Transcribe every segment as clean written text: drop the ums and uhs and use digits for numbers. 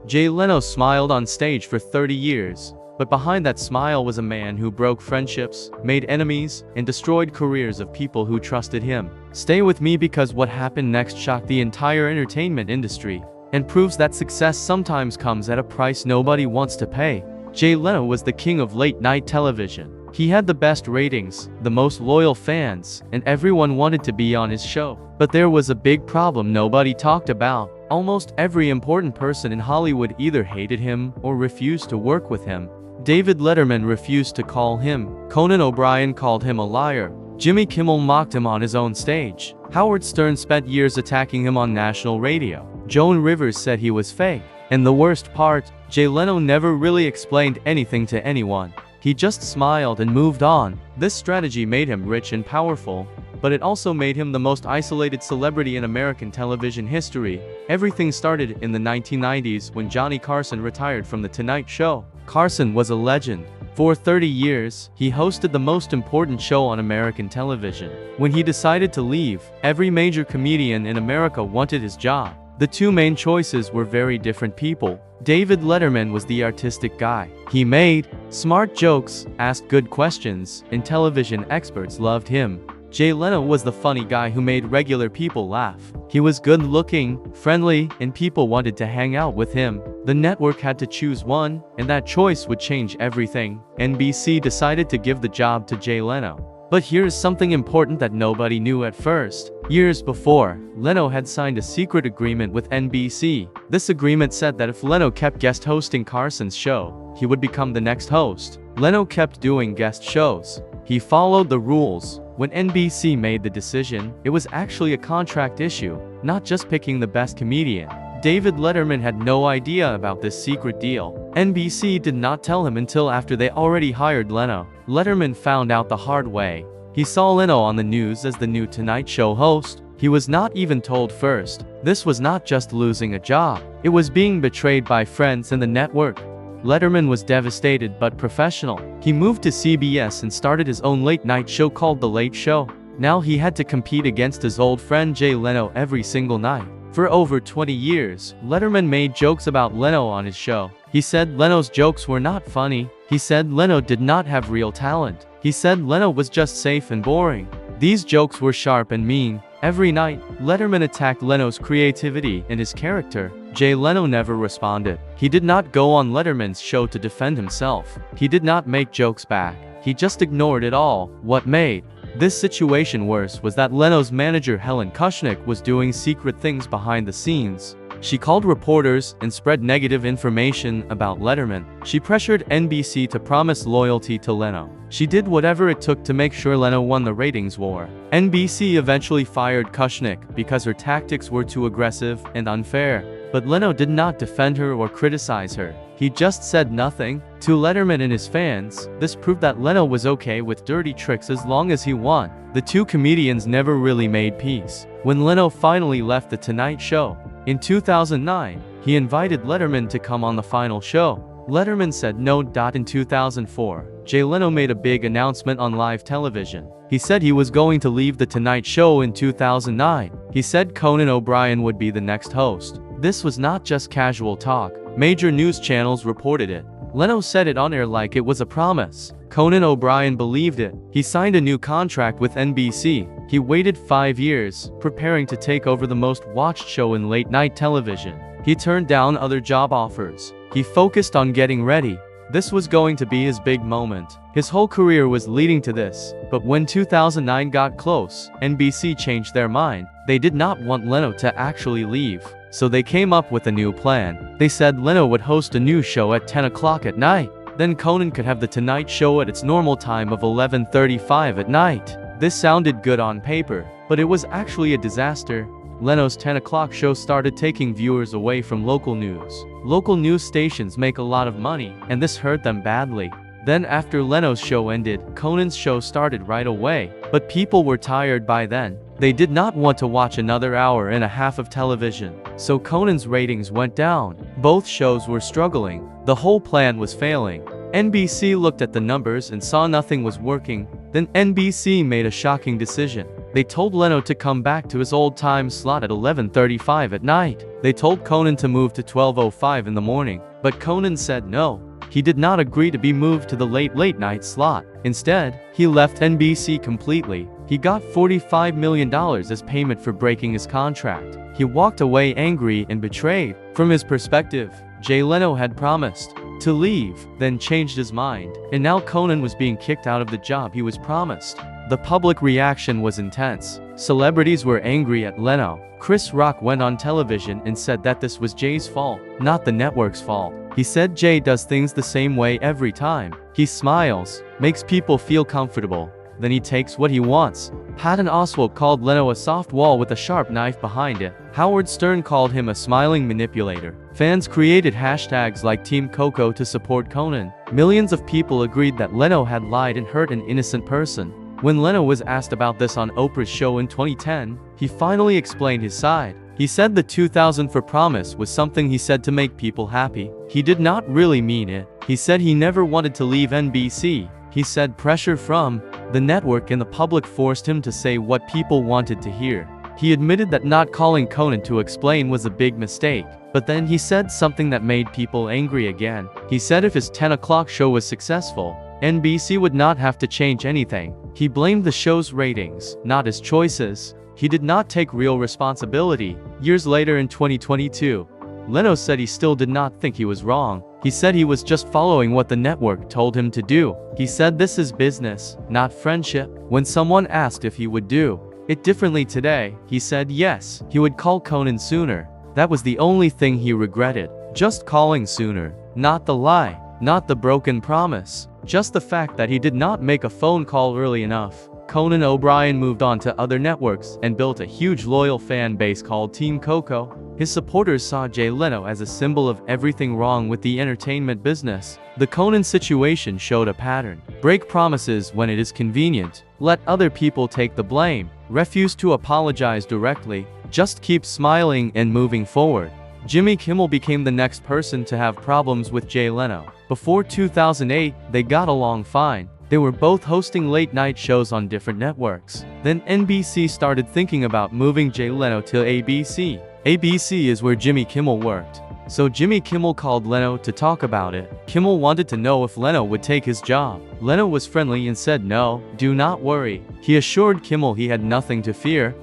Jay Leno smiled on stage for 30 years. But behind that smile was a man who broke friendships, made enemies, and destroyed careers of people who trusted him. Stay with me because what happened next shocked the entire entertainment industry and proves that success sometimes comes at a price nobody wants to pay. Jay Leno was the king of late-night television. He had the best ratings, the most loyal fans, and everyone wanted to be on his show. But there was a big problem nobody talked about. Almost every important person in Hollywood either hated him or refused to work with him. David Letterman refused to call him. Conan O'Brien called him a liar. Jimmy Kimmel mocked him on his own stage. Howard Stern spent years attacking him on national radio. Joan Rivers said he was fake. And the worst part, Jay Leno never really explained anything to anyone. He just smiled and moved on. This strategy made him rich and powerful, but it also made him the most isolated celebrity in American television history. Everything started in the 1990s when Johnny Carson retired from The Tonight Show. Carson was a legend. For 30 years, he hosted the most important show on American television. When he decided to leave, every major comedian in America wanted his job. The two main choices were very different people. David Letterman was the artistic guy. He made smart jokes, asked good questions, and television experts loved him. Jay Leno was the funny guy who made regular people laugh. He was good-looking, friendly, and people wanted to hang out with him. The network had to choose one, and that choice would change everything. NBC decided to give the job to Jay Leno. But here's something important that nobody knew at first. Years before, Leno had signed a secret agreement with NBC. This agreement said that if Leno kept guest hosting Carson's show, he would become the next host. Leno kept doing guest shows. He followed the rules. When NBC made the decision, it was actually a contract issue, not just picking the best comedian. David Letterman had no idea about this secret deal. NBC did not tell him until after they already hired Leno. Letterman found out the hard way. He saw Leno on the news as the new Tonight Show host. He was not even told first. This was not just losing a job. It was being betrayed by friends and the network. Letterman was devastated but professional. He moved to CBS and started his own late-night show called The Late Show. Now he had to compete against his old friend Jay Leno every single night. For over 20 years, Letterman made jokes about Leno on his show. He said Leno's jokes were not funny. He said Leno did not have real talent. He said Leno was just safe and boring. These jokes were sharp and mean. Every night, Letterman attacked Leno's creativity and his character. Jay Leno never responded. He did not go on Letterman's show to defend himself. He did not make jokes back. He just ignored it all. What made this situation worse was that Leno's manager Helen Kushnick was doing secret things behind the scenes. She called reporters and spread negative information about Letterman. She pressured NBC to promise loyalty to Leno. She did whatever it took to make sure Leno won the ratings war. NBC eventually fired Kushnick because her tactics were too aggressive and unfair. But Leno did not defend her or criticize her. He just said nothing. To Letterman and his fans, this proved that Leno was okay with dirty tricks as long as he won. The two comedians never really made peace. When Leno finally left The Tonight Show in 2009, he invited Letterman to come on the final show. Letterman said no. In 2004, Jay Leno made a big announcement on live television. He said he was going to leave The Tonight Show in 2009. He said Conan O'Brien would be the next host. This was not just casual talk. Major news channels reported it. Leno said it on air like it was a promise. Conan O'Brien believed it. He signed a new contract with NBC. He waited 5 years, preparing to take over the most watched show in late-night television. He turned down other job offers. He focused on getting ready. This was going to be his big moment. His whole career was leading to this. But when 2009 got close, NBC changed their mind. They did not want Leno to actually leave. So they came up with a new plan. They said Leno would host a new show at 10 o'clock at night. Then Conan could have The Tonight Show at its normal time of 11:35 at night. This sounded good on paper, but it was actually a disaster. Leno's 10 o'clock show started taking viewers away from local news. Local news stations make a lot of money, and this hurt them badly. Then after Leno's show ended, Conan's show started right away. But people were tired by then. They did not want to watch another hour and a half of television. So Conan's ratings went down. Both shows were struggling. The whole plan was failing. NBC looked at the numbers and saw nothing was working. Then NBC made a shocking decision. They told Leno to come back to his old time slot at 11:35 at night. They told Conan to move to 12:05 in the morning, but Conan said no. He did not agree to be moved to the late night slot. Instead, he left NBC completely. He got $45 million as payment for breaking his contract. He walked away angry and betrayed. From his perspective, Jay Leno had promised to leave, then changed his mind, and now Conan was being kicked out of the job he was promised. The public reaction was intense. Celebrities were angry at Leno. Chris Rock went on television and said that this was Jay's fault, not the network's fault. He said Jay does things the same way every time. He smiles, makes people feel comfortable, then he takes what he wants. Patton Oswalt called Leno a soft wall with a sharp knife behind it. Howard Stern called him a smiling manipulator. Fans created hashtags like Team Coco to support Conan. Millions of people agreed that Leno had lied and hurt an innocent person. When Leno was asked about this on Oprah's show in 2010, he finally explained his side. He said the 2000 for promise was something he said to make people happy. He did not really mean it. He said he never wanted to leave NBC. He said pressure from the network and the public forced him to say what people wanted to hear. He admitted that not calling Conan to explain was a big mistake. But then he said something that made people angry again. He said if his 10 o'clock show was successful, NBC would not have to change anything. He blamed the show's ratings, not his choices. He did not take real responsibility. Years later in 2022, Leno said he still did not think he was wrong. He said he was just following what the network told him to do. He said this is business, not friendship. When someone asked if he would do it differently today, he said yes, he would call Conan sooner. That was the only thing he regretted. Just calling sooner. Not the lie, not the broken promise. Just the fact that he did not make a phone call early enough. Conan O'Brien moved on to other networks and built a huge loyal fan base called Team Coco. His supporters saw Jay Leno as a symbol of everything wrong with the entertainment business. The Conan situation showed a pattern. Break promises when it is convenient. Let other people take the blame. Refuse to apologize directly. Just keep smiling and moving forward. Jimmy Kimmel became the next person to have problems with Jay Leno. Before 2008, they got along fine. They were both hosting late-night shows on different networks. Then NBC started thinking about moving Jay Leno to ABC. ABC is where Jimmy Kimmel worked. So Jimmy Kimmel called Leno to talk about it. Kimmel wanted to know if Leno would take his job. Leno was friendly and said no, do not worry. He assured Kimmel he had nothing to fear.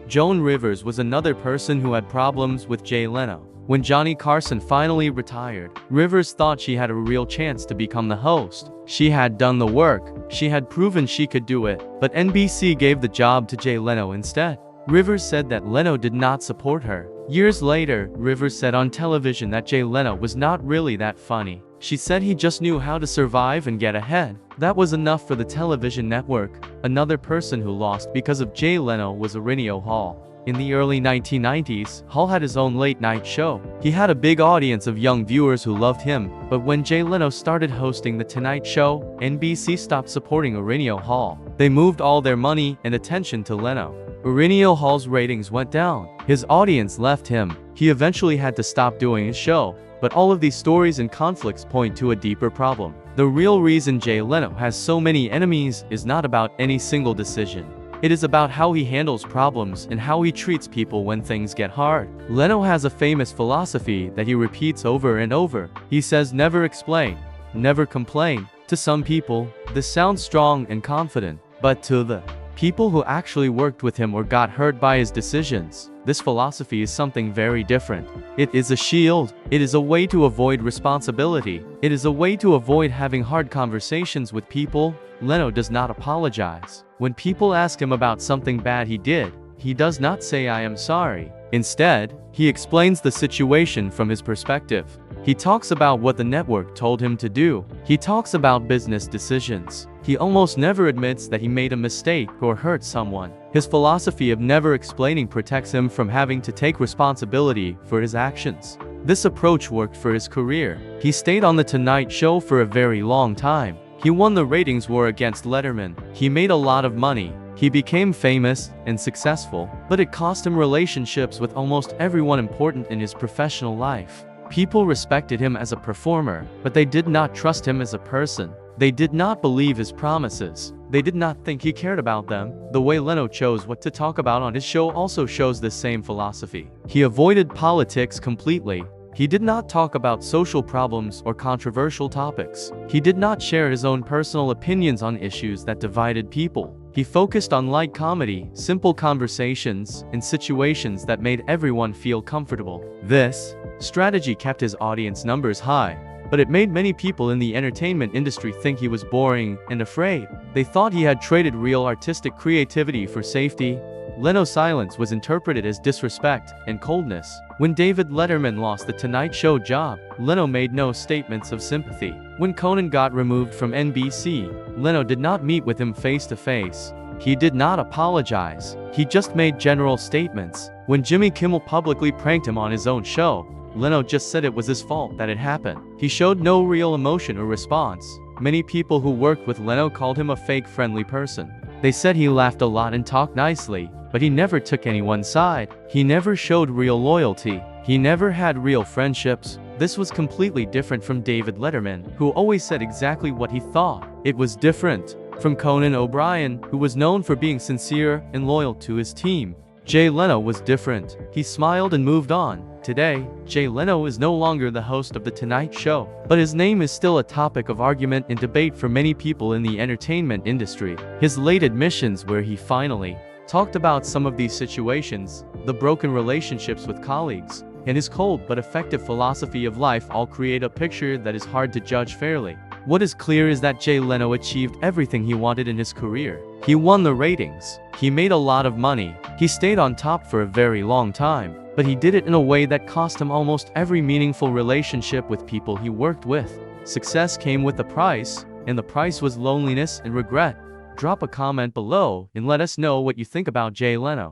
Joan Rivers was another person who had problems with Jay Leno. When Johnny Carson finally retired, Rivers thought she had a real chance to become the host. She had done the work. She had proven she could do it. But NBC gave the job to Jay Leno instead. Rivers said that Leno did not support her. Years later, Rivers said on television that Jay Leno was not really that funny. She said he just knew how to survive and get ahead. That was enough for the television network. Another person who lost because of Jay Leno was Arsenio Hall. In the early 1990s, Hall had his own late-night show. He had a big audience of young viewers who loved him, but when Jay Leno started hosting The Tonight Show, NBC stopped supporting Arsenio Hall. They moved all their money and attention to Leno. Arsenio Hall's ratings went down. His audience left him. He eventually had to stop doing his show. But all of these stories and conflicts point to a deeper problem. The real reason Jay Leno has so many enemies is not about any single decision. It is about how he handles problems and how he treats people when things get hard. Leno has a famous philosophy that he repeats over and over. He says never explain, never complain. To some people, this sounds strong and confident, but to the people who actually worked with him or got hurt by his decisions, this philosophy is something very different. It is a shield. It is a way to avoid responsibility. It is a way to avoid having hard conversations with people. Leno does not apologize. When people ask him about something bad he did, he does not say I am sorry. Instead, he explains the situation from his perspective. He talks about what the network told him to do. He talks about business decisions. He almost never admits that he made a mistake or hurt someone. His philosophy of never explaining protects him from having to take responsibility for his actions. This approach worked for his career. He stayed on The Tonight Show for a very long time. He won the ratings war against Letterman. He made a lot of money. He became famous and successful, but it cost him relationships with almost everyone important in his professional life. People respected him as a performer, but they did not trust him as a person. They did not believe his promises. They did not think he cared about them. The way Leno chose what to talk about on his show also shows this same philosophy. He avoided politics completely. He did not talk about social problems or controversial topics. He did not share his own personal opinions on issues that divided people. He focused on light comedy, simple conversations, and situations that made everyone feel comfortable. This strategy kept his audience numbers high, but it made many people in the entertainment industry think he was boring and afraid. They thought he had traded real artistic creativity for safety. Leno's silence was interpreted as disrespect and coldness. When David Letterman lost the Tonight Show job, Leno made no statements of sympathy. When Conan got removed from NBC, Leno did not meet with him face to face. He did not apologize. He just made general statements. When Jimmy Kimmel publicly pranked him on his own show, Leno just said it was his fault that it happened. He showed no real emotion or response. Many people who worked with Leno called him a fake friendly person. They said he laughed a lot and talked nicely, but he never took anyone's side. He never showed real loyalty. He never had real friendships. This was completely different from David Letterman, who always said exactly what he thought. It was different from Conan O'Brien, who was known for being sincere and loyal to his team. Jay Leno was different. He smiled and moved on. Today, Jay Leno is no longer the host of The Tonight Show, but his name is still a topic of argument and debate for many people in the entertainment industry. His late admissions, where he finally talked about some of these situations, the broken relationships with colleagues, and his cold but effective philosophy of life all create a picture that is hard to judge fairly. What is clear is that Jay Leno achieved everything he wanted in his career. He won the ratings. He made a lot of money. He stayed on top for a very long time. But he did it in a way that cost him almost every meaningful relationship with people he worked with. Success came with a price, and the price was loneliness and regret. Drop a comment below and let us know what you think about Jay Leno.